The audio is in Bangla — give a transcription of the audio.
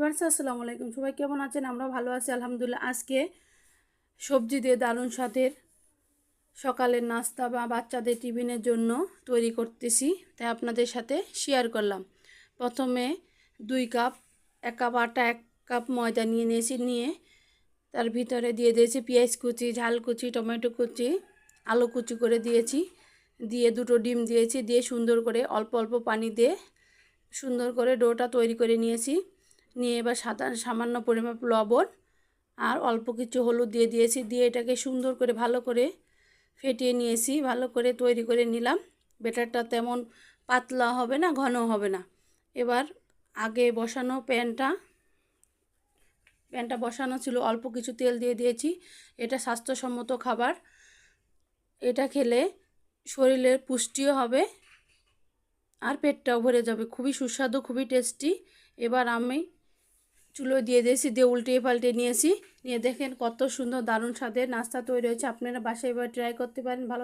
ভিউয়ার্স আসসালামু আলাইকুম। সবাই কেমন আছেন? আমরা ভালো আছি আলহামদুলিল্লাহ। আজকে সবজি দিয়ে দারুণ স্বাদের সকালের নাস্তা বা বাচ্চাদের টিফিনের জন্য তৈরি করতেছি, তাই আপনাদের সাথে শেয়ার করলাম। প্রথমে 1 কাপ আটা 1 কাপ ময়দা নিয়ে তার ভিতরে দিয়ে দিয়েছি পেঁয়াজ কুচি, ঝাল কুচি, টমেটো কুচি, আলু কুচি করে দিয়েছি, দিয়ে 2টো ডিম দিয়েছি, দিয়ে সুন্দর করে অল্প অল্প পানি দিয়ে সুন্দর করে ডোটা তৈরি করে নিয়েছি। নিয়ে এবার সামান্য পরিমাণ লবণ আর অল্প কিছু হলুদ দিয়ে দিয়েছি, দিয়ে এটাকে সুন্দর করে ভালো করে ফেটিয়ে নিয়েছি, ভালো করে তৈরি করে নিলাম। ব্যাটারটা তেমন পাতলা হবে না, ঘন হবে না। এবার আগে বসানো প্যানটা বসানো ছিল, অল্প কিছু তেল দিয়ে দিয়েছি। এটা স্বাস্থ্যসম্মত খাবার, এটা খেলে শরীরের পুষ্টিও হবে আর পেটটাও ভরে যাবে। খুবই সুস্বাদু, খুবই টেস্টি। এবার আমি চুলো দিয়ে দিয়েছি, দিয়ে উল্টিয়ে পাল্টে নিয়েছি। নিয়ে দেখেন কত সুন্দর দারুণ স্বাদের নাস্তা তৈরি হয়েছে। আপনারা বাসায় এবার ট্রাই করতে পারেন। ভালো